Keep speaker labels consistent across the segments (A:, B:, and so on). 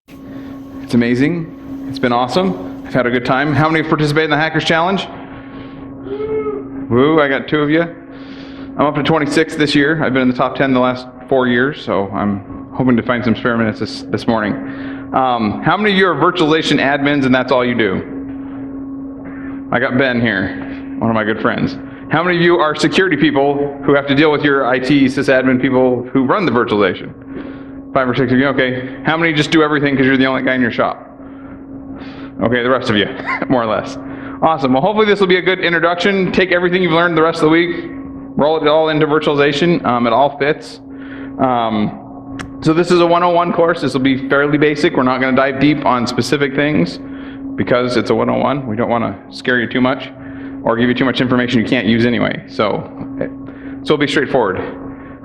A: It's amazing. It's been awesome. I've had a good time. How many have participated in the Hackers Challenge? Woo, I got 2 of you. I'm up to 26 this year. I've been in the top 10 the last 4 years, so I'm hoping to find some spare minutes this morning. How many of you are virtualization admins and that's all you do? I got Ben here, one of my good friends. How many of you are security people who have to deal with your IT sysadmin people who run the virtualization? 5 or 6 of you, okay. How many just do everything because you're the only guy in your shop? Okay, the rest of you, more or less. Awesome, well hopefully this will be a good introduction. Take everything you've learned the rest of the week, roll it all into virtualization. It all fits. So this is a 101 course. This will be fairly basic. We're not going to dive deep on specific things because it's a 101. We don't want to scare you too much or give you too much information you can't use anyway. So it'll be straightforward.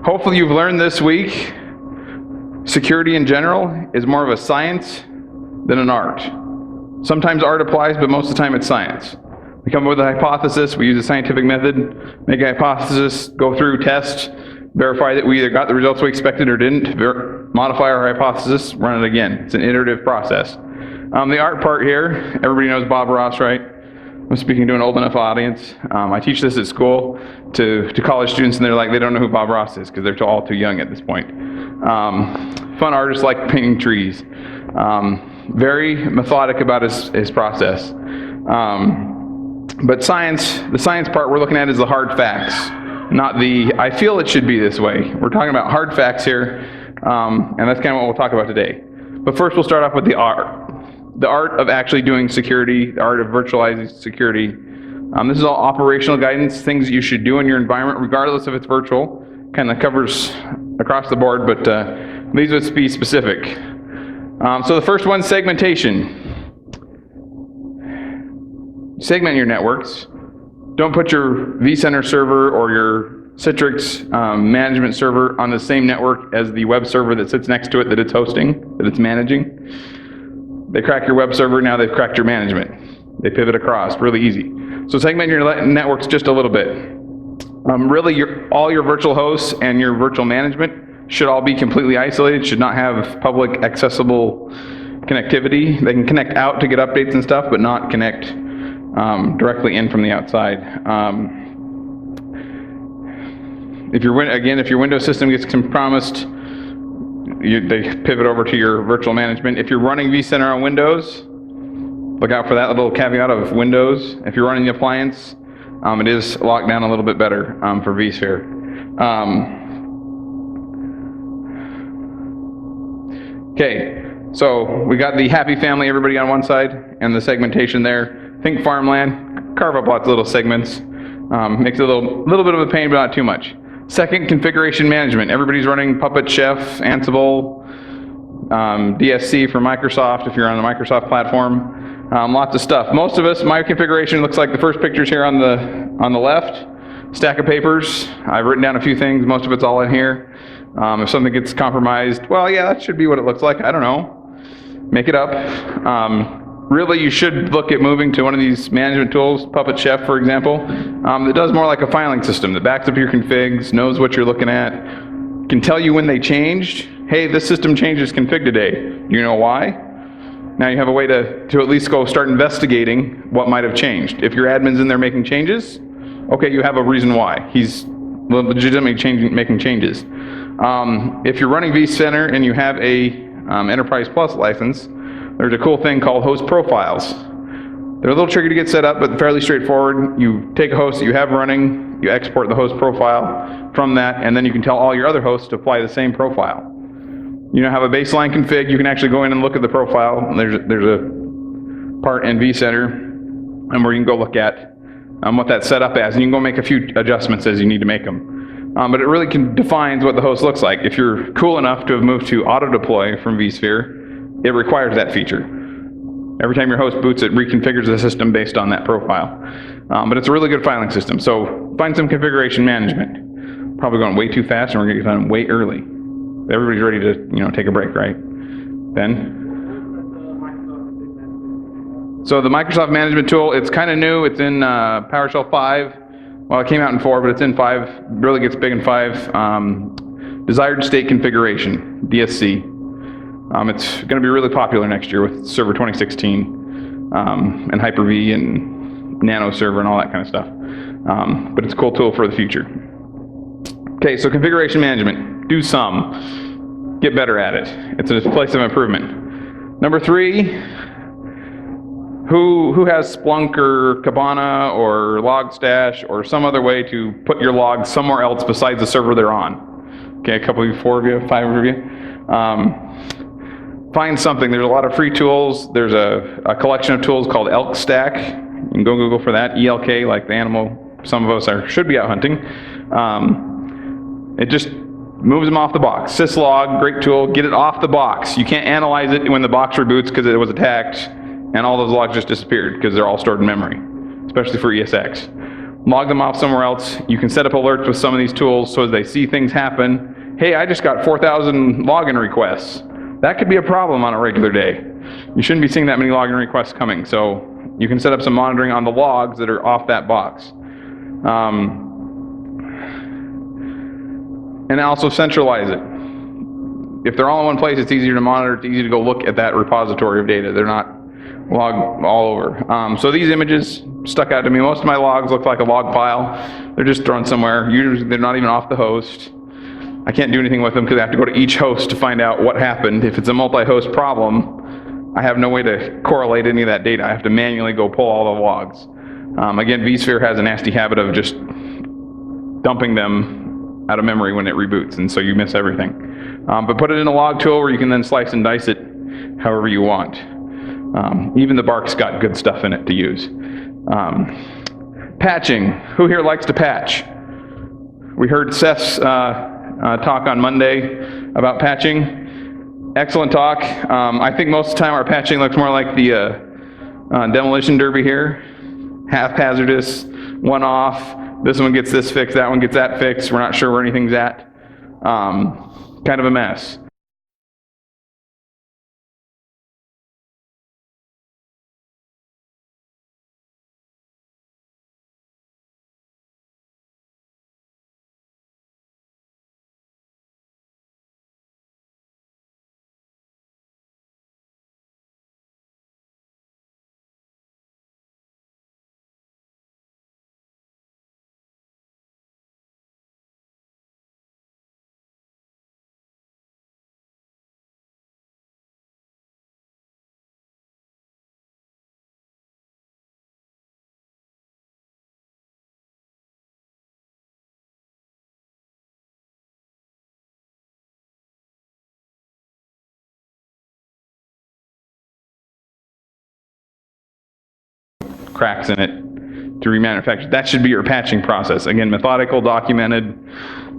A: Hopefully you've learned this week security in general is more of a science than an art. Sometimes art applies, but most of the time it's science. We come up with a hypothesis, we use a scientific method, make a hypothesis, go through, test, verify that we either got the results we expected or didn't, modify our hypothesis, run it again. It's an iterative process. The art part here, everybody knows Bob Ross, right? I'm speaking to an old enough audience. I teach this at school to college students, and they're like, they don't know who Bob Ross is because they're all too young at this point. Fun artists like painting trees. Very methodic about his process. But the science part we're looking at is the hard facts, not the, I feel it should be this way. We're talking about hard facts here, and that's kind of what we'll talk about today. But first we'll start off with the art. The art of actually doing security, the art of virtualizing security. This is all operational guidance, things that you should do in your environment, regardless if it's virtual. Kind of covers across the board, but these would be specific. So the first one, segmentation. Segment your networks. Don't put your vCenter server or your Citrix management server on the same network as the web server that sits next to it that it's hosting, that it's managing. They crack your web server, now they've cracked your management. They pivot across, really easy. So segment your networks just a little bit. Really, all your virtual hosts and your virtual management should all be completely isolated, should not have public accessible connectivity. They can connect out to get updates and stuff, but not connect directly in from the outside. If your Windows system gets compromised, they pivot over to your virtual management. If you're running vCenter on Windows, look out for that little caveat of Windows. If you're running the appliance, it is locked down a little bit better for vSphere. Okay, so we got the happy family, everybody on one side, and the segmentation there. Think farmland, carve up lots of little segments. Makes it a little bit of a pain, but not too much. Second, configuration management. Everybody's running Puppet, Chef, Ansible, DSC for Microsoft if you're on the Microsoft platform. Lots of stuff. Most of us, my configuration looks like the first pictures here on the left. Stack of papers. I've written down a few things. Most of it's all in here. If something gets compromised, well, yeah, that should be what it looks like. I don't know. Make it up. Really, you should look at moving to one of these management tools, Puppet Chef, for example, that does more like a filing system, that backs up your configs, knows what you're looking at, can tell you when they changed. Hey, this system changes config today. You know why? Now you have a way to at least go start investigating what might have changed. If your admin's in there making changes, okay, you have a reason why. He's legitimately making changes. If you're running vCenter and you have a Enterprise Plus license, there's a cool thing called host profiles. They're a little tricky to get set up, but fairly straightforward. You take a host that you have running, you export the host profile from that, and then you can tell all your other hosts to apply the same profile. You now have a baseline config. You can actually go in and look at the profile. There's a part in vCenter and where you can go look at what that's set up as, and you can go make a few adjustments as you need to make them. But it really defines what the host looks like. If you're cool enough to have moved to auto-deploy from vSphere, it requires that feature. Every time your host boots, it reconfigures the system based on that profile. But it's a really good filing system. So find some configuration management. Probably going way too fast, and we're going to get done way early. Everybody's ready to take a break, right? Ben? So the Microsoft Management Tool, it's kind of new. It's in PowerShell 5. Well, it came out in 4, but it's in 5. It really gets big in 5. Desired state configuration, DSC. It's going to be really popular next year with Server 2016 and Hyper-V and Nano Server and all that kind of stuff. But it's a cool tool for the future. Okay, so configuration management. Do some. Get better at it. It's a place of improvement. Number 3, who has Splunk or Kibana or Logstash or some other way to put your logs somewhere else besides the server they're on? Okay, a couple of you, 4 of you, 5 of you. Find something. There's a lot of free tools. There's a collection of tools called Elk Stack. You can go Google for that. ELK, like the animal some of us should be out hunting. It just moves them off the box. Syslog, great tool. Get it off the box. You can't analyze it when the box reboots because it was attacked and all those logs just disappeared because they're all stored in memory, especially for ESX. Log them off somewhere else. You can set up alerts with some of these tools so as they see things happen. Hey, I just got 4,000 login requests. That could be a problem on a regular day. You shouldn't be seeing that many login requests coming, so you can set up some monitoring on the logs that are off that box. And also centralize it. If they're all in one place, it's easier to monitor. It's easy to go look at that repository of data. They're not logged all over. So these images stuck out to me. Most of my logs look like a log file. They're just thrown somewhere. Usually they're not even off the host. I can't do anything with them because I have to go to each host to find out what happened. If it's a multi-host problem, I have no way to correlate any of that data. I have to manually go pull all the logs. Again, vSphere has a nasty habit of just dumping them out of memory when it reboots, and so you miss everything. But put it in a log tool where you can then slice and dice it however you want. Even the Bark's got good stuff in it to use. Patching. Who here likes to patch? We heard Seth's talk on Monday about patching. Excellent talk. I think most of the time our patching looks more like the demolition derby here. Haphazardous, one off. This one gets this fixed, that one gets that fixed. We're not sure where anything's at. Kind of a mess. Cracks in it to remanufacture. That should be your patching process. Again, methodical, documented,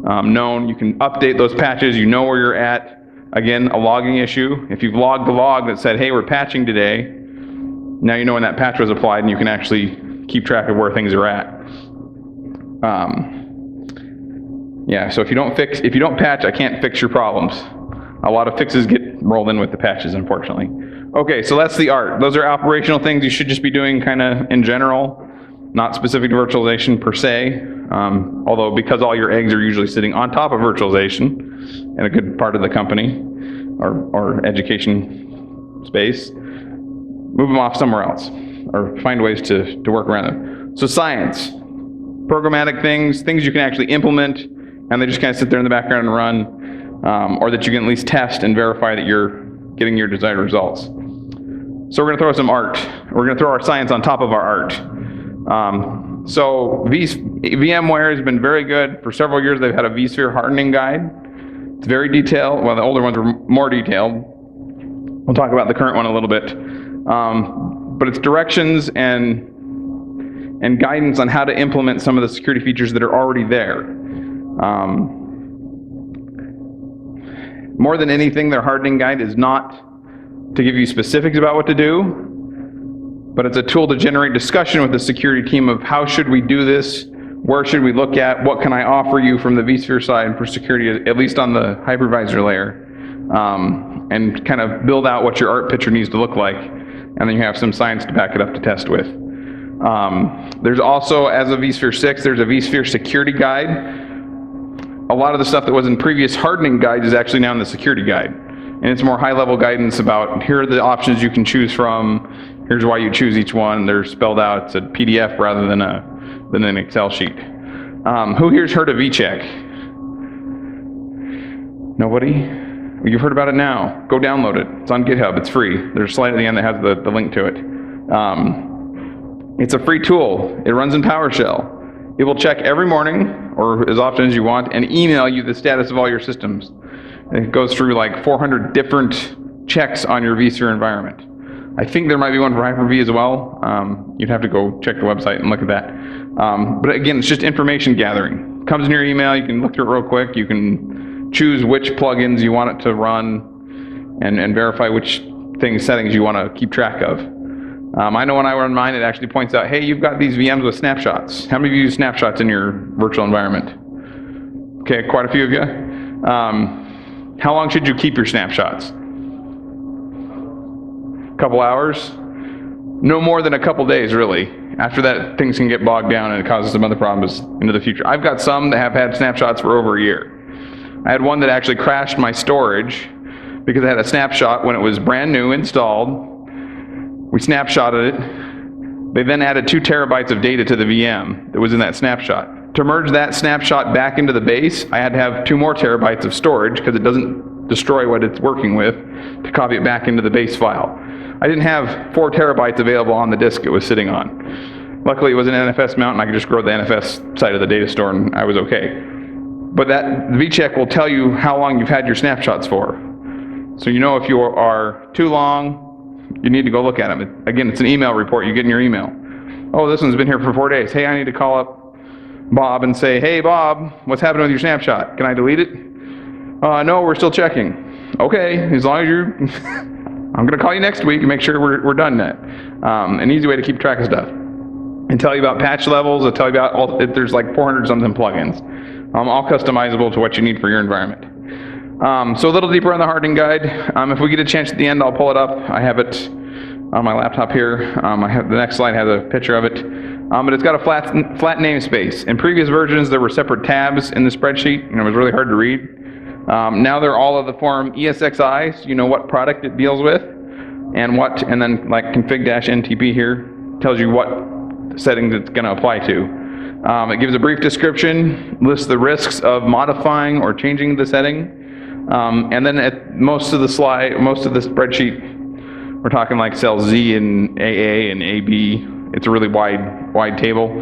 A: known. You can update those patches. You know where you're at. Again, a logging issue. If you've logged the log that said, hey, we're patching today, now you know when that patch was applied and you can actually keep track of where things are at. Yeah, so if you don't patch, I can't fix your problems. A lot of fixes get rolled in with the patches, unfortunately. Okay, so that's the art. Those are operational things you should just be doing kind of in general, not specific to virtualization per se, although because all your eggs are usually sitting on top of virtualization in a good part of the company or education space, move them off somewhere else or find ways to work around them. So science, programmatic things you can actually implement and they just kind of sit there in the background and run, or that you can at least test and verify that you're getting your desired results. So we're going to throw some art. We're going to throw our science on top of our art. So VMware has been very good. For several years, they've had a vSphere hardening guide. It's very detailed. Well, the older ones were more detailed. We'll talk about the current one a little bit. But it's directions and guidance on how to implement some of the security features that are already there. More than anything, their hardening guide is not to give you specifics about what to do, but it's a tool to generate discussion with the security team of how should we do this, where should we look at, what can I offer you from the vSphere side for security, at least on the hypervisor layer, and kind of build out what your art picture needs to look like, and then you have some science to back it up to test with. There's also, as of vSphere 6, there's a vSphere security guide. A lot of the stuff that was in previous hardening guides is actually now in the security guide. and it's more high-level guidance about here are the options you can choose from, here's why you choose each one. They're spelled out. It's a PDF rather than an Excel sheet. Who here's heard of vCheck? Nobody? You've heard about it now. Go download it. It's on GitHub. It's free. There's a slide at the end that has the link to it. It's a free tool. It runs in PowerShell. It will check every morning, or as often as you want, and email you the status of all your systems. And it goes through like 400 different checks on your vSphere environment. I think there might be one for Hyper-V as well. You'd have to go check the website and look at that. But again, it's just information gathering. It comes in your email. You can look through it real quick. You can choose which plugins you want it to run and verify which settings you want to keep track of. I know when I run mine, it actually points out, hey, you've got these VMs with snapshots. How many of you use snapshots in your virtual environment? Okay, quite a few of you. How long should you keep your snapshots? A couple hours? No more than a couple days, really. After that, things can get bogged down and it causes some other problems into the future. I've got some that have had snapshots for over a year. I had one that actually crashed my storage because I had a snapshot when it was brand new installed. We snapshotted it. They then added 2 terabytes of data to the VM that was in that snapshot. To merge that snapshot back into the base, I had to have 2 more terabytes of storage because it doesn't destroy what it's working with to copy it back into the base file. I didn't have 4 terabytes available on the disk it was sitting on. Luckily, it was an NFS mount, and I could just grow the NFS side of the data store, and I was okay. But that vCheck will tell you how long you've had your snapshots for. So you know if you are too long, you need to go look at them. Again, it's an email report you get in your email. Oh, this one's been here for 4 days. Hey, I need to call up Bob and say, hey, Bob, what's happening with your snapshot? Can I delete it? No, we're still checking. Okay, as long as you're... I'm going to call you next week and make sure we're done that. An easy way to keep track of stuff. And tell you about patch levels. I'll tell you about there's like 400 something plugins. All customizable to what you need for your environment. So a little deeper on the hardening guide. If we get a chance at the end, I'll pull it up. I have it on my laptop here. The next slide has a picture of it. But it's got a flat namespace. In previous versions, there were separate tabs in the spreadsheet, and it was really hard to read. Now they're all of the form ESXi, so you know what product it deals with, and then like config-ntp here tells you what settings it's going to apply to. It gives a brief description, lists the risks of modifying or changing the setting. And then at most of the spreadsheet, we're talking like cells Z and AA and AB. It's a really wide table.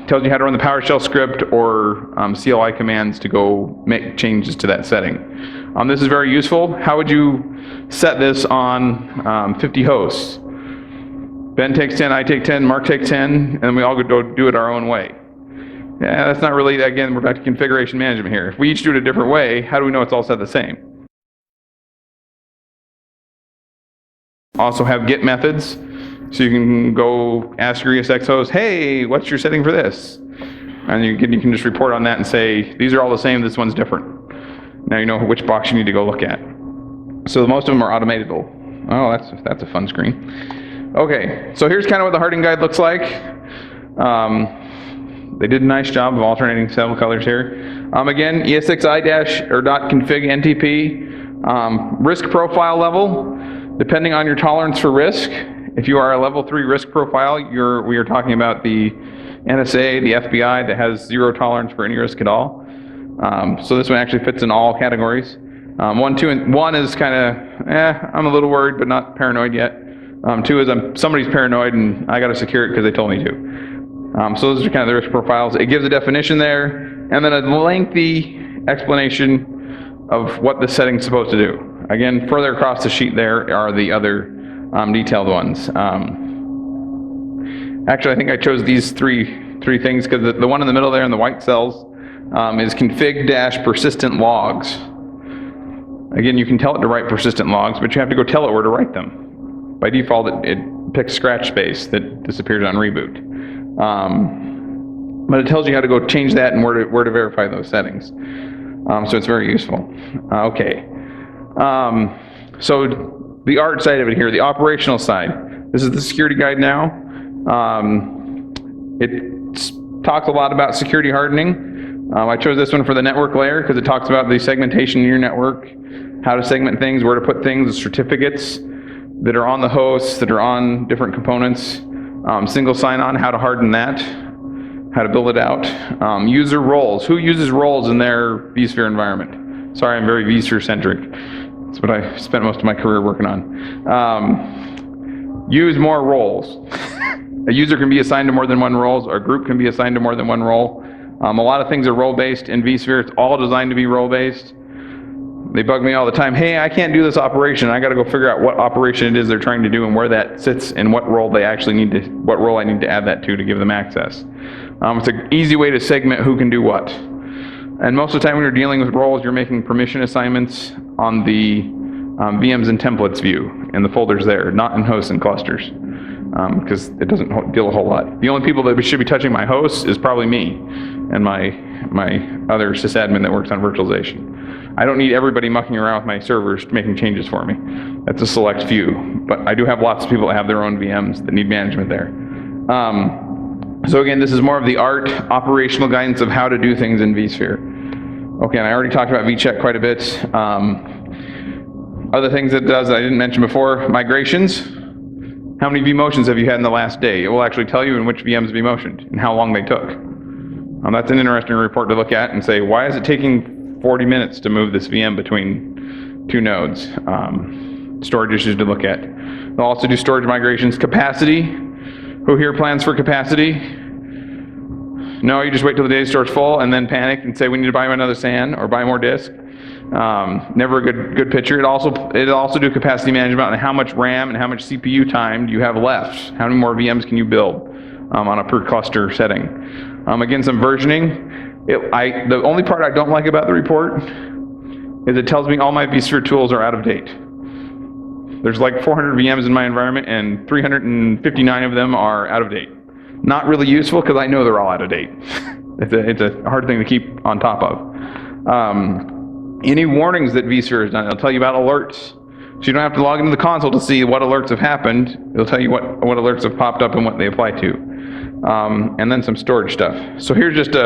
A: Tells you how to run the PowerShell script or CLI commands to go make changes to that setting. This is very useful. How would you set this on 50 hosts? Ben takes 10, I take 10, Mark takes 10, and we all go do it our own way. Yeah, that's not really, again, we're back to configuration management here. If we each do it a different way, how do we know it's all set the same? Also have Git methods, so you can go ask your ESX host, hey, what's your setting for this? And you can just report on that and say, these are all the same, this one's different. Now you know which box you need to go look at. So most of them are automatable. Oh, that's a fun screen. Okay, so here's kind of what the hardening guide looks like. They did a nice job of alternating several colors here. Again, ESXi-.config-ntp, risk profile level, depending on your tolerance for risk. If you are a level 3 risk profile, we are talking about the NSA, the FBI, that has 0 tolerance for any risk at all. So this one actually fits in all categories. 1, 2, and 1 is kind of, I'm a little worried, but not paranoid yet. 2 is somebody's paranoid and I got to secure it because they told me to. So those are kind of the risk profiles. It gives a definition there, and then a lengthy explanation of what the setting's supposed to do. Again, further across the sheet there are the other detailed ones. Actually, I think I chose these three things because the one in the middle there in the white cells is config-persistent logs. Again, you can tell it to write persistent logs, but you have to go tell it where to write them. By default, it picks scratch space that disappears on reboot. But it tells you how to go change that and where to verify those settings. So it's very useful. Okay. So the art side of it here, the operational side. This is the security guide now. It talks a lot about security hardening. I chose this one for the network layer because it talks about the segmentation in your network. how to segment things, where to put things, the certificates that are on the hosts, that are on different components, single sign-on, how to harden that, how to build it out. User roles. Who uses roles in their vSphere environment? Sorry, I'm very vSphere centric. That's what I spent most of my career working on. Use more roles. A user can be assigned to more than one role, or a group can be assigned to more than one role. A lot of things are role-based in vSphere. It's all designed to be role-based. They bug me all the time. Hey, I can't do this operation. I got to go figure out what operation it is they're trying to do and where that sits and what role they actually need to, what role I need to add that to give them access. It's an easy way to segment who can do what. And most of the time when you're dealing with roles, you're making permission assignments on the VMs and templates view in the folders there, not in hosts and clusters, because it doesn't deal a whole lot. The only people that should be touching my hosts is probably me and my other sysadmin that works on virtualization. I don't need everybody mucking around with my servers making changes for me. That's a select few. But I do have lots of people that have their own VMs that need management there. So again, this is more of the art, operational guidance of how to do things in vSphere. Okay, and I already talked about vCheck quite a bit. Other things it does that I didn't mention before, migrations. How many vMotions have you had in the last day? It will actually tell you in which VMs vMotioned and how long they took. That's an interesting report to look at and say, why is it taking 40 minutes to move this VM between two nodes? Storage issues to look at. They'll also do storage migrations. Capacity. Who here plans for capacity? No, you just wait till the data store's full and then panic and say we need to buy another SAN or buy more disk. Never a good picture. It'll also do capacity management on how much RAM and how much CPU time do you have left. How many more VMs can you build on a per cluster setting? Again, some versioning. The only part I don't like about the report is it tells me all my vSphere tools are out of date. There's like 400 VMs in my environment and 359 of them are out of date. Not really useful because I know they're all out of date. It's a hard thing to keep on top of. Any warnings that vSphere has done, it'll tell you about alerts. So you don't have to log into the console to see what alerts have happened. It'll tell you what alerts have popped up and what they apply to. And then some storage stuff. So here's just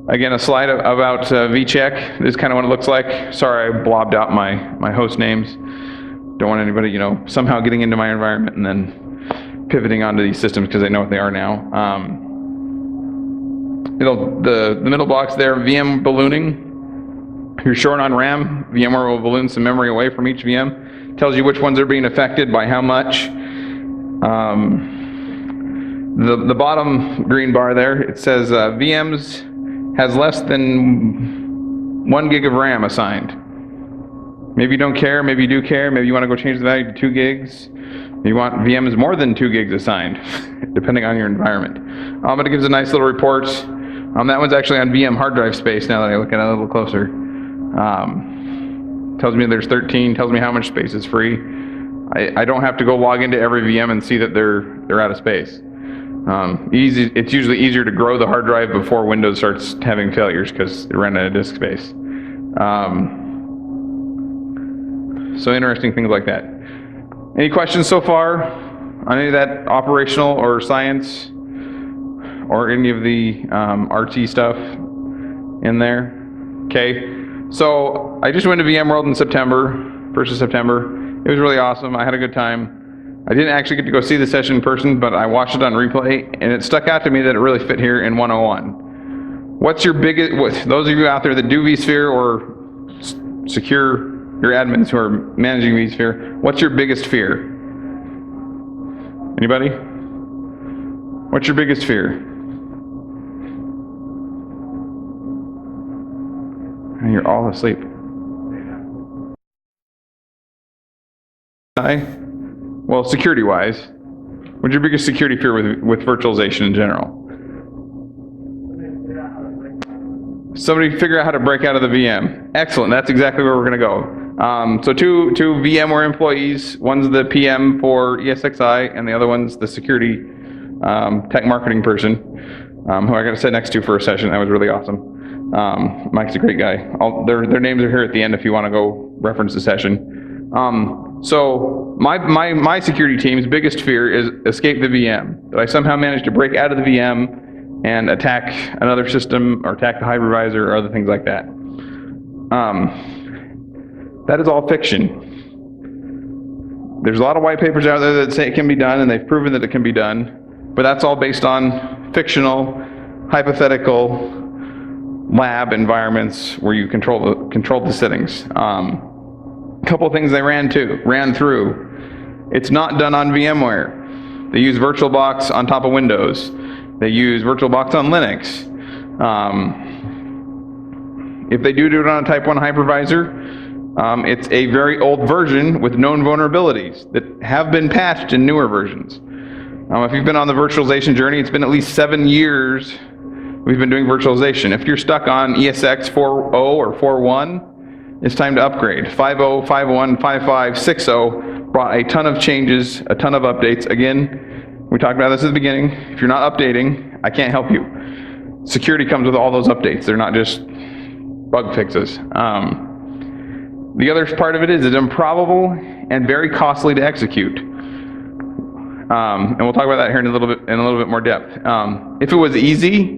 A: again, a slide about vCheck. This is kind of what it looks like. Sorry, I blobbed out my host names. Don't want anybody, somehow getting into my environment and then pivoting onto these systems because they know what they are now. The middle box there, VM ballooning. If you're short on RAM, VMware will balloon some memory away from each VM. Tells you which ones are being affected by how much. The bottom green bar there, it says VMs has less than 1 gig of RAM assigned. Maybe you don't care, maybe you do care, maybe you want to go change the value to 2 gigs. Maybe you want VMs more than 2 gigs assigned, depending on your environment. But it gives a nice little report. That one's actually on VM hard drive space now that I look at it a little closer. Tells me there's 13, tells me how much space is free. I don't have to go log into every VM and see that they're out of space. It's usually easier to grow the hard drive before Windows starts having failures because it ran out of disk space. So interesting things like that. Any questions so far on any of that operational or science or any of the RT stuff in there? Okay, so I just went to VMworld in September, 1st of September. It was really awesome. I had a good time. I didn't actually get to go see the session in person, but I watched it on replay, and it stuck out to me that it really fit here in 101. What's your biggest, those of you out there that do vSphere or secure your admins who are managing vSphere, what's your biggest fear? Anybody? What's your biggest fear? And you're all asleep. Well, security-wise, what's your biggest security fear with virtualization in general? Somebody figure out how to break out of the VM. Excellent, that's exactly where we're going to go. So two VMware employees, one's the PM for ESXi, and the other one's the security tech marketing person, who I got to sit next to for a session. That was really awesome. Mike's a great guy. Their names are here at the end if you want to go reference the session. So my security team's biggest fear is escape the VM. That I somehow manage to break out of the VM and attack another system or attack the hypervisor or other things like that. That is all fiction. There's a lot of white papers out there that say it can be done, and they've proven that it can be done, but that's all based on fictional, hypothetical lab environments where you control the settings. A couple of things they ran through. It's not done on VMware. They use VirtualBox on top of Windows. They use VirtualBox on Linux. If they do it on a Type 1 hypervisor, it's a very old version with known vulnerabilities that have been patched in newer versions. If you've been on the virtualization journey, it's been at least 7 years we've been doing virtualization. If you're stuck on ESX 4.0 or 4.1, it's time to upgrade. 5.0, 5.1, 5.5, 6.0 brought a ton of changes, a ton of updates. Again, we talked about this at the beginning. If you're not updating, I can't help you. Security comes with all those updates. They're not just bug fixes. The other part of it is it's improbable and very costly to execute. And we'll talk about that here in a little bit more depth. If it was easy,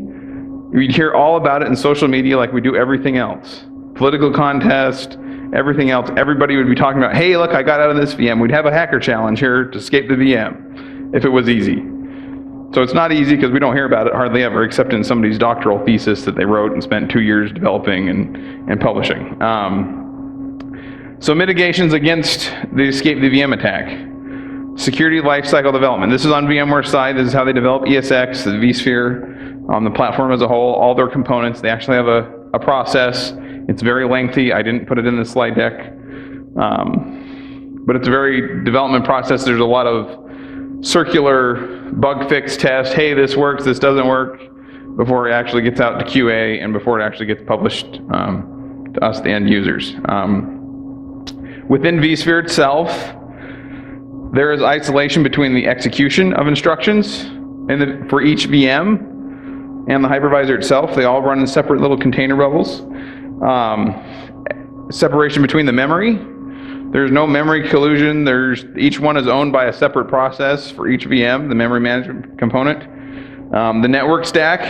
A: we'd hear all about it in social media like we do everything else. Political contest, everything else. Everybody would be talking about, hey, look, I got out of this VM. We'd have a hacker challenge here to escape the VM if it was easy. So it's not easy because we don't hear about it hardly ever, except in somebody's doctoral thesis that they wrote and spent 2 years developing and publishing. So mitigations against the escape the VM attack. Security lifecycle development. This is on VMware's side. This is how they develop ESX, the vSphere, the platform as a whole, all their components. They actually have a process. It's very lengthy. I didn't put it in the slide deck. But it's a very development process. There's a lot of circular bug fix test. Hey, this works, this doesn't work, before it actually gets out to QA and before it actually gets published to us, the end users. Within vSphere itself, there is isolation between the execution of instructions for each VM and the hypervisor itself. They all run in separate little container bubbles. Separation between the memory. There's no memory collusion. Each one is owned by a separate process for each VM, the memory management component. The network stack.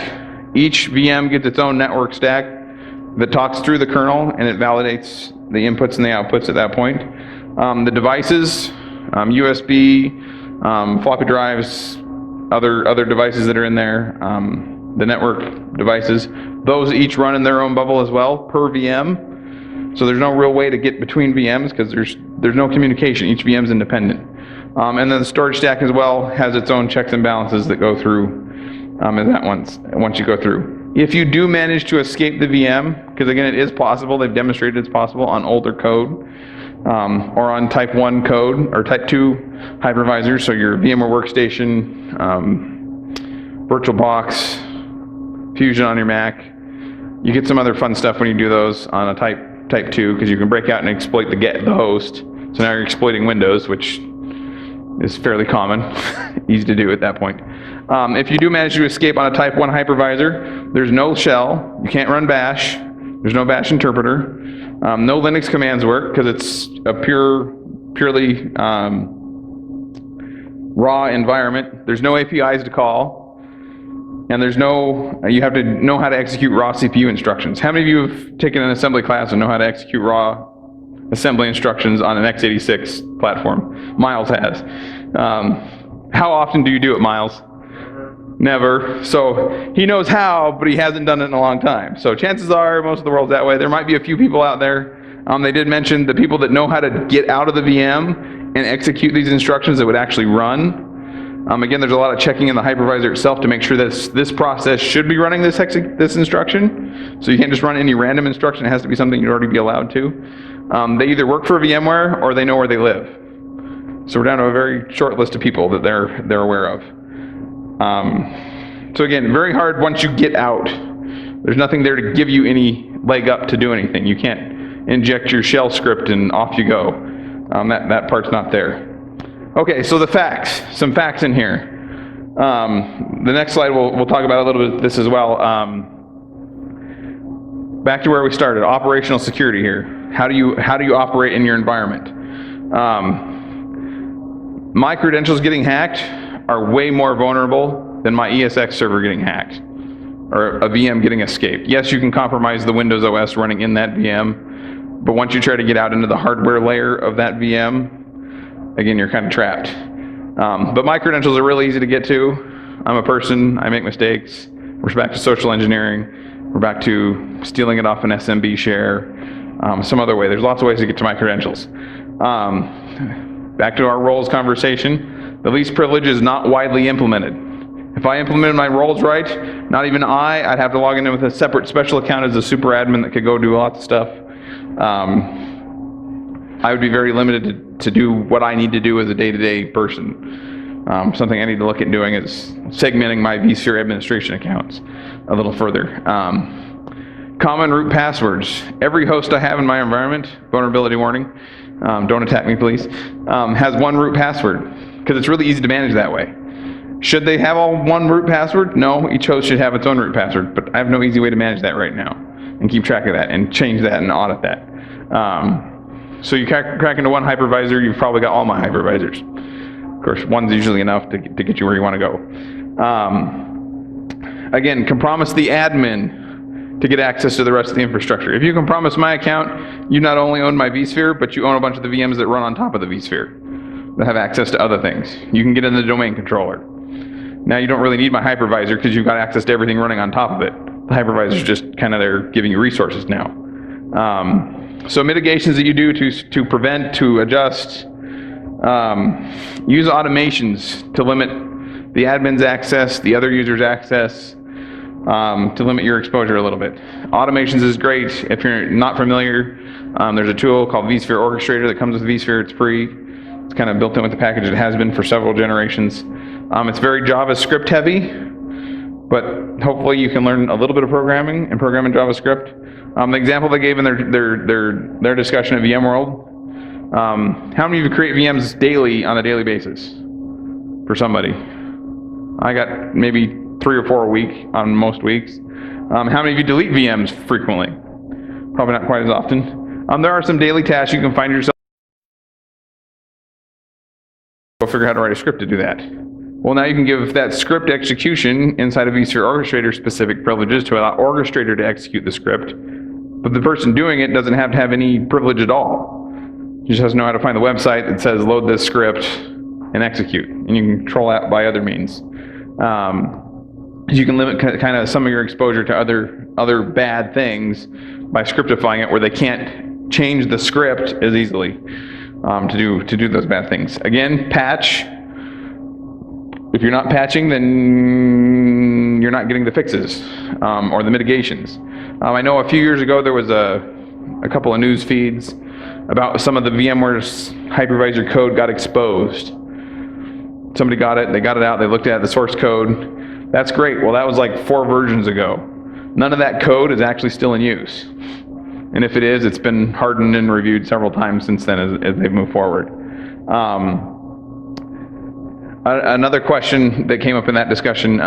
A: Each VM gets its own network stack that talks through the kernel and it validates the inputs and the outputs at that point. The devices, USB, floppy drives, other devices that are in there, the network devices, those each run in their own bubble as well per VM. So there's no real way to get between VMs because there's no communication. Each VM's independent. And then the storage stack as well has its own checks and balances that go through once you go through. If you do manage to escape the VM, because again it is possible, they've demonstrated it's possible on older code, or on Type 1 code, or Type 2 hypervisors, so your VMware Workstation, VirtualBox, Fusion on your Mac. You get some other fun stuff when you do those on a Type 2, because you can break out and exploit the host. So now you're exploiting Windows, which is fairly common, easy to do at that point. If you do manage to escape on a Type 1 hypervisor, there's no shell, you can't run bash, there's no bash interpreter, no Linux commands work because it's a purely raw environment. There's no APIs to call, and you have to know how to execute raw CPU instructions. How many of you have taken an assembly class and know how to execute raw assembly instructions on an x86 platform? Miles has. How often do you do it, Miles? Never. So he knows how, but he hasn't done it in a long time. So chances are most of the world's that way. There might be a few people out there. They did mention the people that know how to get out of the VM and execute these instructions that would actually run. Again, there's a lot of checking in the hypervisor itself to make sure that this process should be running this instruction. So you can't just run any random instruction. It has to be something you'd already be allowed to. They either work for VMware or they know where they live. So we're down to a very short list of people that they're aware of. So again, very hard once you get out. There's nothing there to give you any leg up to do anything. You can't inject your shell script and off you go. That part's not there. Okay, so the facts. Some facts in here. The next slide we'll talk about a little bit of this as well. Back to where we started. Operational security here. How do you operate in your environment? My credentials getting hacked are way more vulnerable than my ESX server getting hacked or a VM getting escaped. Yes, you can compromise the Windows OS running in that VM, But once you try to get out into the hardware layer of that VM, again, you're kind of trapped. But my credentials are really easy to get to. I'm a person, I make mistakes. We're back to social engineering. We're back to stealing it off an SMB share, some other way. There's lots of ways to get to my credentials. Back to our roles conversation. The least privilege is not widely implemented. If I implemented my roles right, not even I'd have to log in with a separate special account as a super admin that could go do lots of stuff. I would be very limited to do what I need to do as a day-to-day person. Something I need to look at doing is segmenting my vSphere administration accounts a little further. Common root passwords. Every host I have in my environment, vulnerability warning, don't attack me please, has one root password, because it's really easy to manage that way. Should they have all one root password? No, each host should have its own root password, but I have no easy way to manage that right now and keep track of that and change that and audit that. So you crack into one hypervisor, you've probably got all my hypervisors. Of course, one's usually enough to get you where you want to go. Again, compromise the admin to get access to the rest of the infrastructure. If you compromise my account, you not only own my vSphere, but you own a bunch of the VMs that run on top of the vSphere that have access to other things. You can get in the domain controller. Now you don't really need my hypervisor because you've got access to everything running on top of it. The hypervisor is just kind of there giving you resources now. So mitigations that you do to prevent, to adjust, use automations to limit the admin's access, the other user's access, to limit your exposure a little bit. Automations is great. If you're not familiar, there's a tool called vSphere Orchestrator that comes with vSphere. It's free. It's kind of built in with the package. It has been for several generations. It's very JavaScript heavy, but hopefully you can learn a little bit of programming and program in JavaScript. The example they gave in their discussion of VMworld, how many of you create VMs daily on a daily basis for somebody? I got maybe 3 or 4 a week on most weeks. How many of you delete VMs frequently? Probably not quite as often. There are some daily tasks you can find yourself. Go figure out how to write a script to do that. Well, now you can give that script execution inside of vSphere Orchestrator specific privileges to allow Orchestrator to execute the script. But the person doing it doesn't have to have any privilege at all. He just has to know how to find the website that says load this script and execute. And you can control that by other means. You can limit kind of some of your exposure to other bad things by scriptifying it where they can't change the script as easily to do those bad things. Again, patch. If you're not patching, then you're not getting the fixes or the mitigations. I know a few years ago there was a couple of news feeds about some of the VMware's hypervisor code got exposed. Somebody got it, they got it out, they looked at the source code. That's great. Well, that was like 4 versions ago. None of that code is actually still in use. And if it is, it's been hardened and reviewed several times since then as they've moved forward. Another question that came up in that discussion,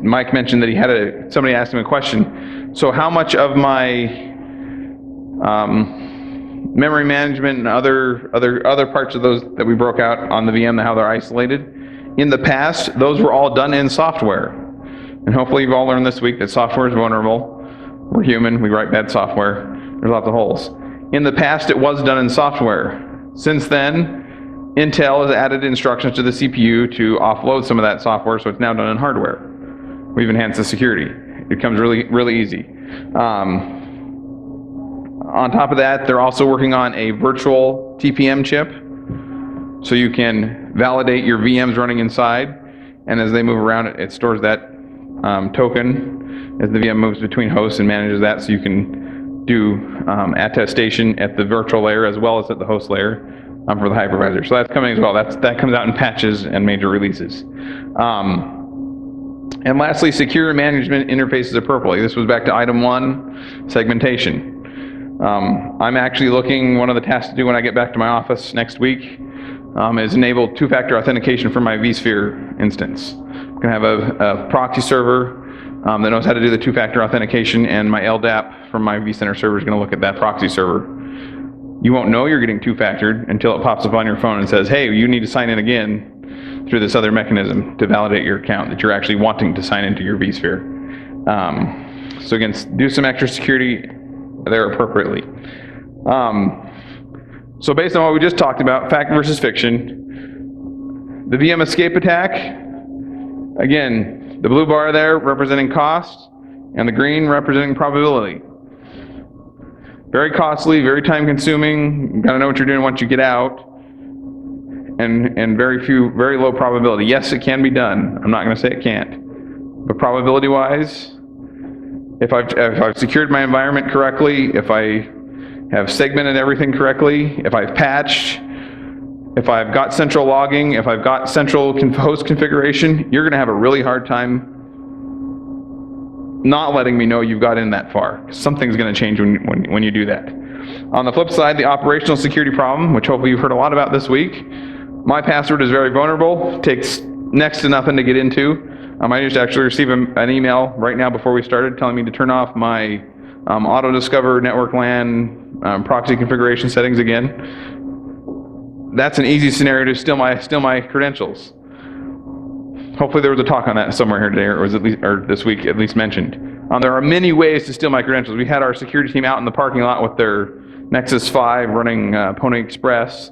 A: Mike mentioned that he had somebody asked him a question. So how much of my memory management and other parts of those that we broke out on the VM, how they're isolated, in the past, those were all done in software. And hopefully you've all learned this week that software is vulnerable. We're human, we write bad software. There's lots of holes. In the past, it was done in software. Since then, Intel has added instructions to the CPU to offload some of that software, so it's now done in hardware. We've enhanced the security. It becomes really, really easy. On top of that, they're also working on a virtual TPM chip, so you can validate your VMs running inside, and as they move around, it stores that token as the VM moves between hosts and manages that, so you can do attestation at the virtual layer as well as at the host layer for the hypervisor. So that's coming as well. That comes out in patches and major releases. And lastly, secure management interfaces appropriately. This was back to item 1, segmentation. I'm actually looking, one of the tasks to do when I get back to my office next week is enable 2-factor authentication for my vSphere instance. I'm going to have a proxy server that knows how to do the 2-factor authentication, and my LDAP from my vCenter server is going to look at that proxy server. You won't know you're getting 2-factored until it pops up on your phone and says, hey, you need to sign in again. through this other mechanism to validate your account that you're actually wanting to sign into your vSphere. So again, do some extra security there appropriately. So based on what we just talked about, fact versus fiction, the VM escape attack, again, the blue bar there representing cost, and the green representing probability. Very costly, very time consuming, you gotta know what you're doing once you get out, and very low probability. Yes, it can be done. I'm not gonna say it can't. But probability-wise, if I've secured my environment correctly, if I have segmented everything correctly, if I've patched, if I've got central logging, if I've got central host configuration, you're gonna have a really hard time not letting me know you've got in that far. Something's gonna change when you do that. On the flip side, the operational security problem, which hopefully you've heard a lot about this week, my password is very vulnerable, takes next to nothing to get into. I just actually received an email right now before we started telling me to turn off my auto discover network LAN proxy configuration settings again. That's an easy scenario to steal my credentials. Hopefully there was a talk on that somewhere here today, or was or this week at least mentioned. There are many ways to steal my credentials. We had our security team out in the parking lot with their Nexus 5 running Pony Express,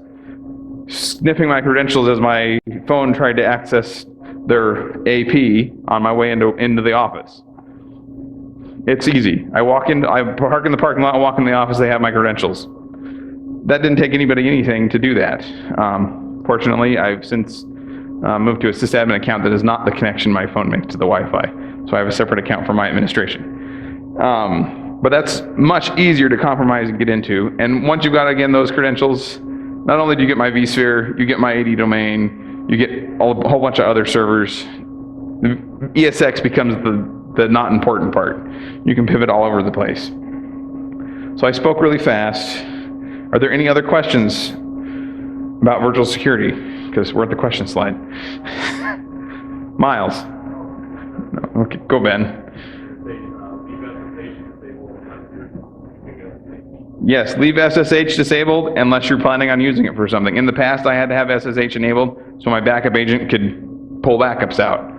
A: sniffing my credentials as my phone tried to access their AP on my way into the office. It's easy. I park in the parking lot, walk in the office, they have my credentials. That didn't take anybody anything to do that. Fortunately, I've since moved to a sysadmin account that is not the connection my phone makes to the Wi-Fi. So I have a separate account for my administration. But that's much easier to compromise and get into. And once you've got, again, those credentials, not only do you get my vSphere, you get my AD domain, you get a whole bunch of other servers. The ESX becomes the not important part. You can pivot all over the place. So I spoke really fast. Are there any other questions about virtual security? Because we're at the question slide. Miles. No, okay, go Ben. Yes, leave SSH disabled unless you're planning on using it for something. In the past, I had to have SSH enabled so my backup agent could pull backups out.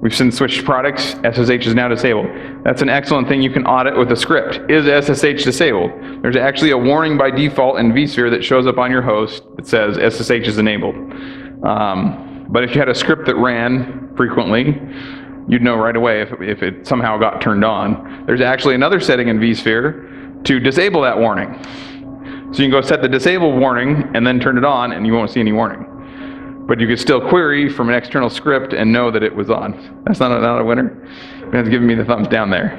A: We've since switched products. SSH is now disabled. That's an excellent thing you can audit with a script. Is SSH disabled? There's actually a warning by default in vSphere that shows up on your host that says SSH is enabled. But if you had a script that ran frequently, you'd know right away if it somehow got turned on. There's actually another setting in vSphere to disable that warning. So you can go set the disable warning and then turn it on and you won't see any warning. But you could still query from an external script and know that it was on. That's not a winner. Ben's giving me the thumbs down there.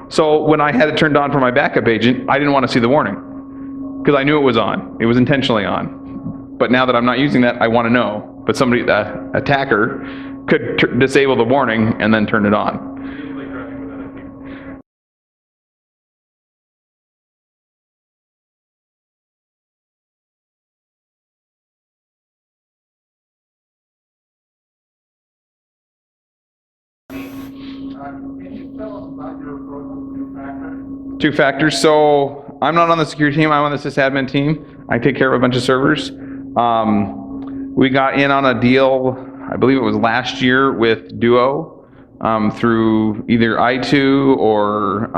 A: So when I had it turned on for my backup agent, I didn't want to see the warning because I knew it was on. It was intentionally on. But now that I'm not using that, I want to know. But somebody, the attacker, could disable the warning and then turn it on.
B: Can you tell us about your approach with two-factor?
A: Two factors. So I'm not on the security team. I'm on the sysadmin team. I take care of a bunch of servers. We got in on a deal, I believe it was last year, with Duo through either i2 or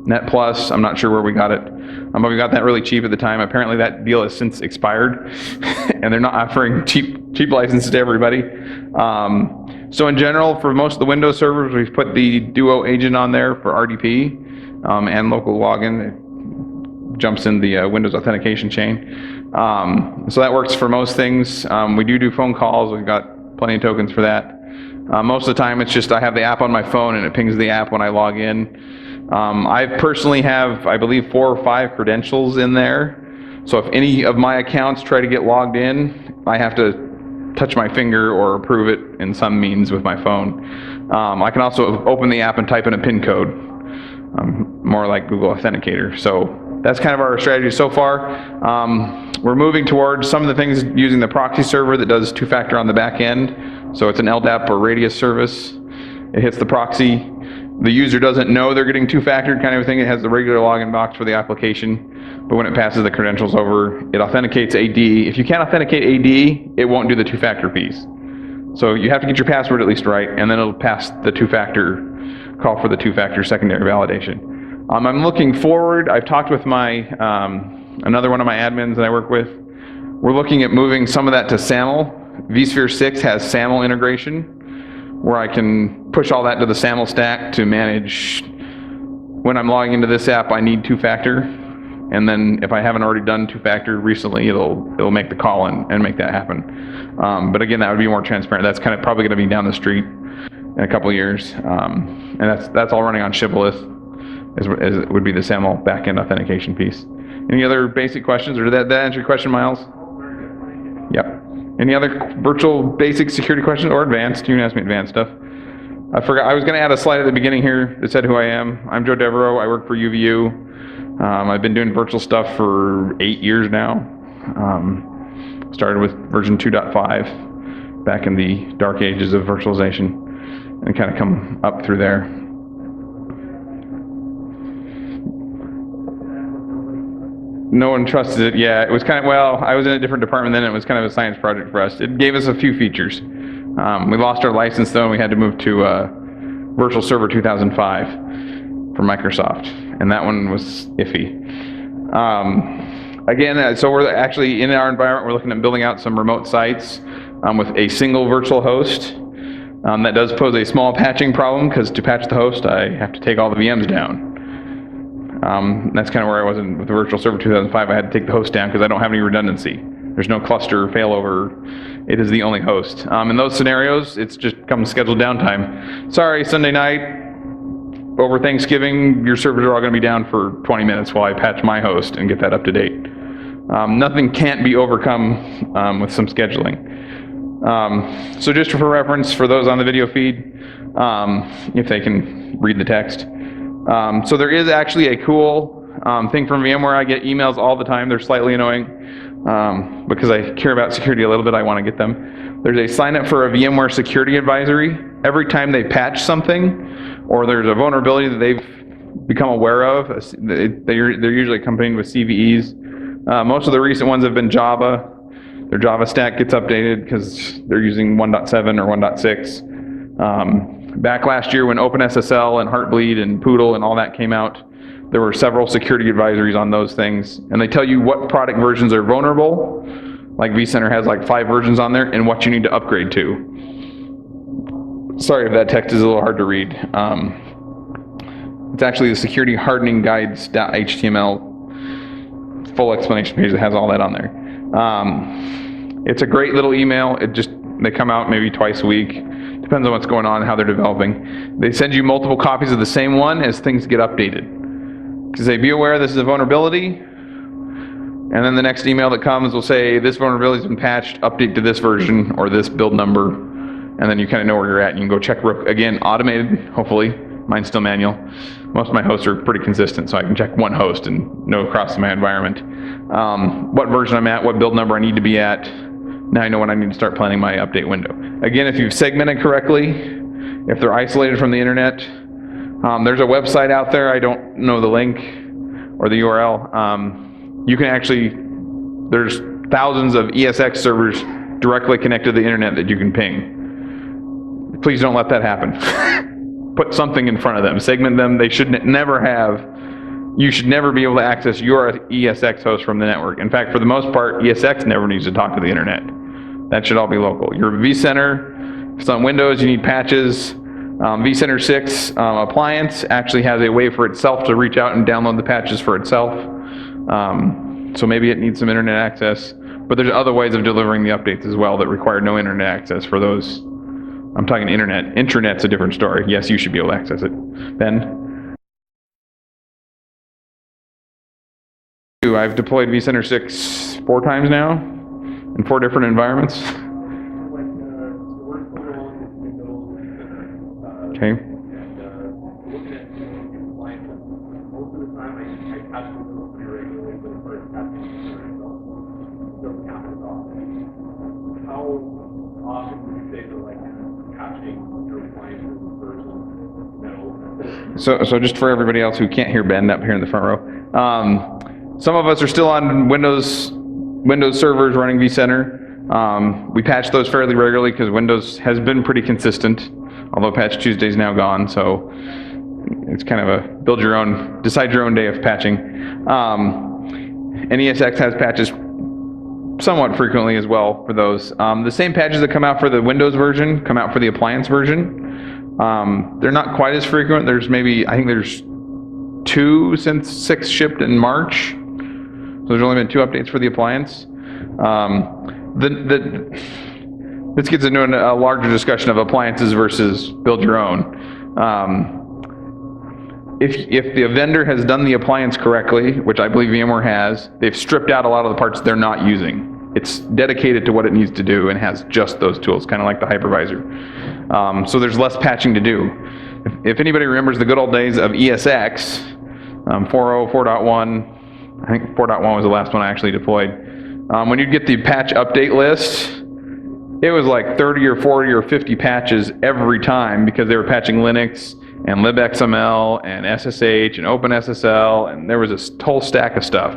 A: NetPlus. I'm not sure where we got it. But we got that really cheap at the time. Apparently that deal has since expired and they're not offering cheap licenses to everybody. So in general, for most of the Windows servers, we've put the Duo agent on there for RDP and local login. It jumps in the Windows authentication chain. So that works for most things. We do phone calls. We've got plenty of tokens for that. Most of the time, it's just I have the app on my phone and it pings the app when I log in. I personally have, I believe, 4 or 5 credentials in there. So if any of my accounts try to get logged in, I have to touch my finger or approve it in some means with my phone. I can also open the app and type in a PIN code, more like Google Authenticator. So that's kind of our strategy so far. We're moving towards some of the things using the proxy server that does two-factor on the back end. So it's an LDAP or radius service. It hits the proxy. The user doesn't know they're getting two-factor kind of thing. It has the regular login box for the application, but when it passes the credentials over, it authenticates AD. If you can't authenticate AD, it won't do the two-factor piece. So you have to get your password at least right, and then it'll pass the call for the two-factor secondary validation. I'm looking forward. I've talked with my another one of my admins that I work with. We're looking at moving some of that to SAML. vSphere 6 has SAML integration, where I can push all that to the SAML stack to manage when I'm logging into this app, I need two-factor. And then if I haven't already done two-factor recently, it'll make the call and make that happen. But again, that would be more transparent. That's kind of probably going to be down the street in a couple of years. And that's all running on Shibboleth, as it would be the SAML backend authentication piece. Any other basic questions, or did that answer your question, Miles? Yep. Any other virtual basic security questions or advanced? You can ask me advanced stuff. I forgot, I was going to add a slide at the beginning here that said who I am. I'm Joe Devereaux. I work for UVU. I've been doing virtual stuff for 8 years now. Started with version 2.5 back in the dark ages of virtualization and kind of come up through there. No one trusted it. Yeah, it was kind of, well, I was in a different department then. It was kind of a science project for us. It gave us a few features. We lost our license though, and we had to move to Virtual Server 2005 from Microsoft, and that one was iffy. Again, so we're actually in our environment, we're looking at building out some remote sites with a single virtual host. That does pose a small patching problem, because to patch the host, I have to take all the VMs down. That's kind of where I was with the Virtual Server 2005. I had to take the host down because I don't have any redundancy. There's no cluster failover. It is the only host. In those scenarios, it's just comes scheduled downtime. Sorry, Sunday night, over Thanksgiving, your servers are all going to be down for 20 minutes while I patch my host and get that up to date. Nothing can't be overcome with some scheduling. So just for reference, for those on the video feed, if they can read the text. So there is actually a cool thing from VMware. I get emails all the time. They're slightly annoying because I care about security a little bit. I want to get them. There's a sign up for a VMware security advisory. Every time they patch something or there's a vulnerability that they've become aware of, they're usually accompanied with CVEs. Most of the recent ones have been Java. Their Java stack gets updated because they're using 1.7 or 1.6. Back last year when OpenSSL and Heartbleed and Poodle and all that came out, there were several security advisories on those things. And they tell you what product versions are vulnerable, like vCenter has like 5 versions on there, and what you need to upgrade to. Sorry if that text is a little hard to read. It's actually the security hardening guides.html full explanation page that has all that on there. It's a great little email. They come out maybe twice a week. Depends on what's going on, how they're developing. They send you multiple copies of the same one as things get updated. Because they be aware this is a vulnerability, and then the next email that comes will say this vulnerability has been patched, update to this version or this build number, and then you kind of know where you're at. And you can go check, again, automated, hopefully. Mine's still manual. Most of my hosts are pretty consistent, so I can check one host and know across my environment what version I'm at, what build number I need to be at. Now I know when I need to start planning my update window. Again, if you've segmented correctly, if they're isolated from the internet, there's a website out there, I don't know the link or the URL. You can actually, there's thousands of ESX servers directly connected to the internet that you can ping. Please don't let that happen. Put something in front of them, segment them. They should never have, you should never be able to access your ESX host from the network. In fact, for the most part, ESX never needs to talk to the internet. That should all be local. Your vCenter, if it's on Windows, you need patches. vCenter 6 appliance actually has a way for itself to reach out and download the patches for itself. So maybe it needs some internet access, but there's other ways of delivering the updates as well that require no internet access for those. I'm talking internet. Intranet's a different story. Yes, you should be able to access it. Ben? I've deployed vCenter 6 4 times now in 4 different environments. Okay.
B: Looking at compliance, most of the time I patch them pretty regularly, but as far as patching doesn't happen at all. How often would you say that patching your appliances versus
A: So just for everybody else who can't hear Ben up here in the front row, some of us are still on Windows servers running vCenter. We patch those fairly regularly because Windows has been pretty consistent, although Patch Tuesday is now gone, so it's kind of a decide your own day of patching. And ESX has patches somewhat frequently as well for those. The same patches that come out for the Windows version come out for the appliance version. They're not quite as frequent. I think there's 2 since 6 shipped in March. So there's only been 2 updates for the appliance. This gets into a larger discussion of appliances versus build your own. If the vendor has done the appliance correctly, which I believe VMware has, they've stripped out a lot of the parts they're not using. It's dedicated to what it needs to do and has just those tools, kind of like the hypervisor. So there's less patching to do. If anybody remembers the good old days of ESX, 4.0, 4.1, I think 4.1 was the last one I actually deployed. When you'd get the patch update list, it was like 30 or 40 or 50 patches every time because they were patching Linux and libxml and SSH and OpenSSL, and there was a whole stack of stuff.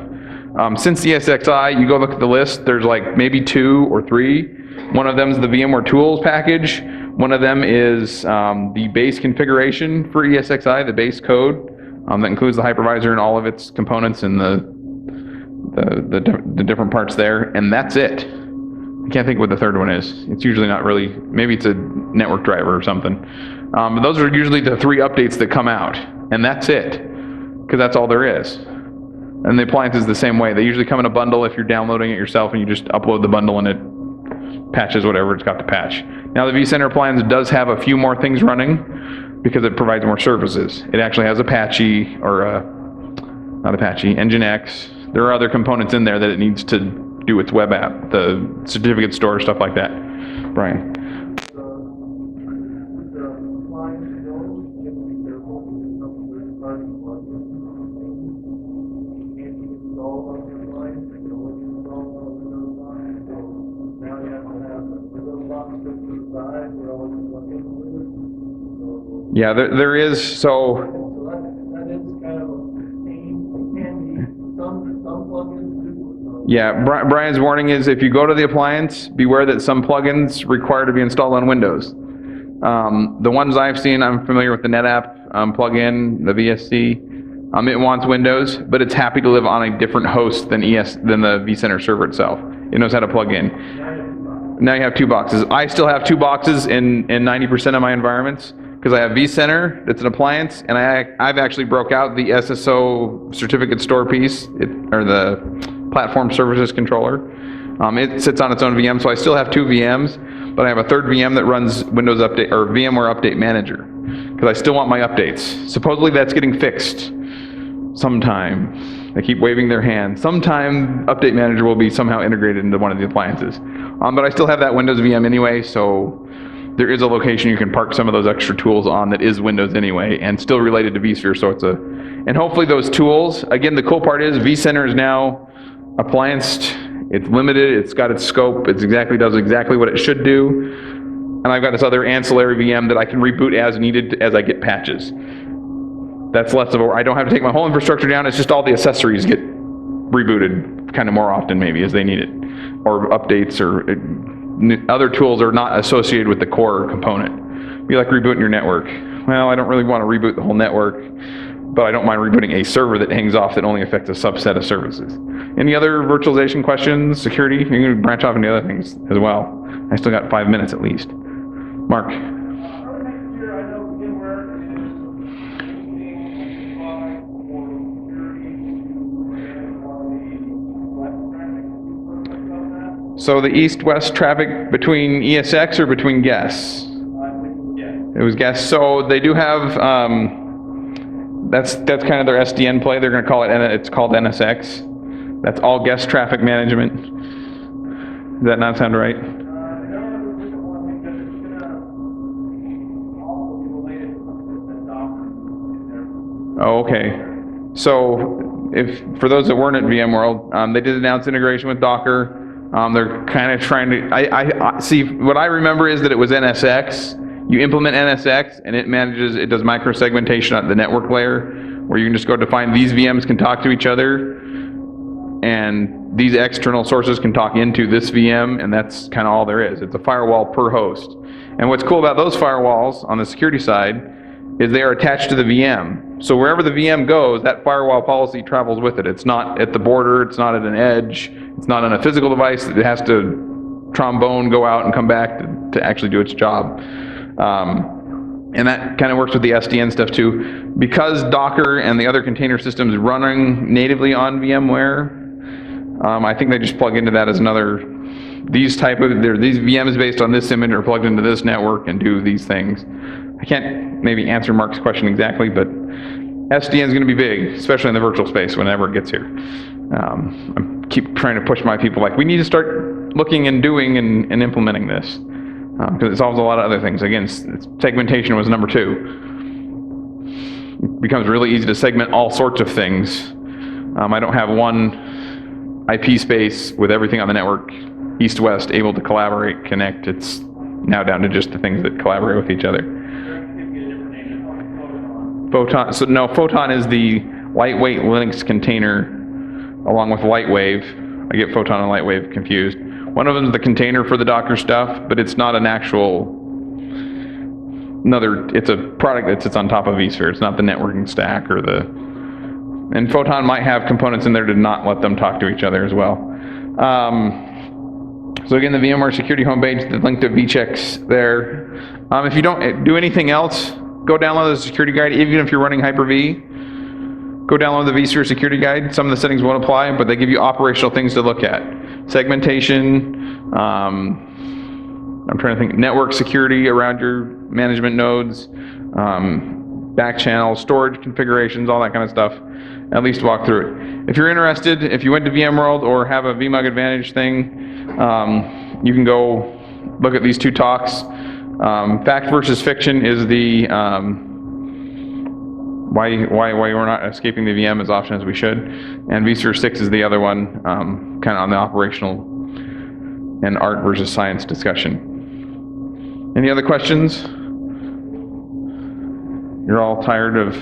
A: Since ESXi, you go look at the list, there's like maybe 2 or 3. One of them is the VMware Tools package. One of them is the base configuration for ESXi, the base code that includes the hypervisor and all of its components and the different parts there, and that's it. I can't think what the third one is. It's usually not really, maybe it's a network driver or something. But those are usually the 3 updates that come out, and that's it, because that's all there is. And the appliance is the same way. They usually come in a bundle if you're downloading it yourself and you just upload the bundle and it patches whatever it's got to patch. Now the vCenter appliance does have a few more things running because it provides more services. It actually has Apache, or not Apache, Nginx. There are other components in there that it needs to do its web app, the certificate store, stuff like that. Brian. Yeah, there is, so
B: that is kind of a pain. It can be some plugins do.
A: Yeah, Brian's warning is if you go to the appliance, beware that some plugins require to be installed on Windows. The ones I've seen, I'm familiar with the NetApp plugin, the VSC. It wants Windows, but it's happy to live on a different host than the vCenter server itself. It knows how to plug in. Now you have 2 boxes. I still have 2 boxes in 90% of my environments because I have vCenter, that's an appliance, and I've actually broke out the SSO certificate store piece, or the platform services controller. It sits on its own VM, so I still have 2 VMs, but I have a third VM that runs Windows Update or VMware Update Manager because I still want my updates. Supposedly that's getting fixed sometime. They keep waving their hand. Sometime Update Manager will be somehow integrated into one of the appliances. But I still have that Windows VM anyway, so there is a location you can park some of those extra tools on that is Windows anyway and still related to vSphere, so it's and hopefully those tools, again, the cool part is vCenter is now applianced, it's limited, it's got its scope, does exactly what it should do, and I've got this other ancillary VM that I can reboot as needed as I get patches. That's less of I don't have to take my whole infrastructure down, it's just all the accessories get rebooted kind of more often maybe as they need it, or updates, or other tools are not associated with the core component. Be like rebooting your network. Well, I don't really want to reboot the whole network, but I don't mind rebooting a server that hangs off that only affects a subset of services. Any other virtualization questions, security? You can branch off into other things as well. I still got 5 minutes at least. Mark.
B: Early next year, I know VMware is using for security and on the
A: So the east-west traffic between ESX or between guests? It was guests. So they do have, that's kind of their SDN play. They're going to call it, it's called NSX. That's all guest traffic management. Does that not sound right? Oh, okay. So for those that weren't at VMworld, they did announce integration with Docker. They're kind of trying to, I see, what I remember is that it was NSX. You implement NSX and it does micro-segmentation at the network layer, where you can just go define these VMs can talk to each other, and these external sources can talk into this VM, and that's kind of all there is. It's a firewall per host. And what's cool about those firewalls on the security side is they are attached to the VM. So wherever the VM goes, that firewall policy travels with it. It's not at the border, it's not at an edge, it's not on a physical device. It has to trombone, go out, and come back to actually do its job. And that kind of works with the SDN stuff too. Because Docker and the other container systems running natively on VMware, I think they just plug into that as another, these VMs based on this image are plugged into this network and do these things. I can't maybe answer Mark's question exactly, but SDN is going to be big, especially in the virtual space whenever it gets here. I keep trying to push my people, like, we need to start looking and doing and implementing this, because it solves a lot of other things. Again, segmentation was number 2. It becomes really easy to segment all sorts of things. I don't have one IP space with everything on the network, east-west, able to collaborate, connect. It's now down to just the things that collaborate with each other. Photon. So no, Photon is the lightweight Linux container, along with Lightwave. I get Photon and Lightwave confused. One of them is the container for the Docker stuff, but it's not an actual. It's a product that sits on top of vSphere. It's not the networking stack or the. And Photon might have components in there to not let them talk to each other as well. So again, the VMware security homepage, the link to vChecks there. If you don't do anything else, go download the security guide. Even if you're running Hyper-V, go download the vSphere security guide. Some of the settings won't apply, but they give you operational things to look at. Segmentation, I'm trying to think, network security around your management nodes, back channels, storage configurations, all that kind of stuff. At least walk through it. If you're interested, if you went to VMworld or have a VMUG Advantage thing, you can go look at these 2 talks. Fact versus fiction is the why we're not escaping the VM as often as we should, and vSphere 6 is the other one, kind of on the operational and art versus science discussion. Any other questions? You're all tired of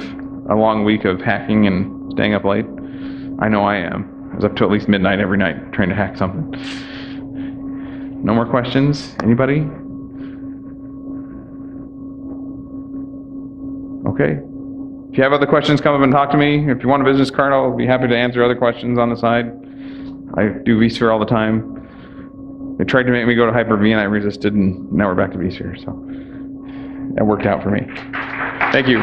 A: a long week of hacking and staying up late? I know I am. I was up to at least midnight every night trying to hack something. No more questions? Anybody? Okay. If you have other questions, come up and talk to me. If you want a business card, I'll be happy to answer other questions on the side. I do vSphere all the time. They tried to make me go to Hyper-V and I resisted, and now we're back to vSphere. So that worked out for me. Thank you.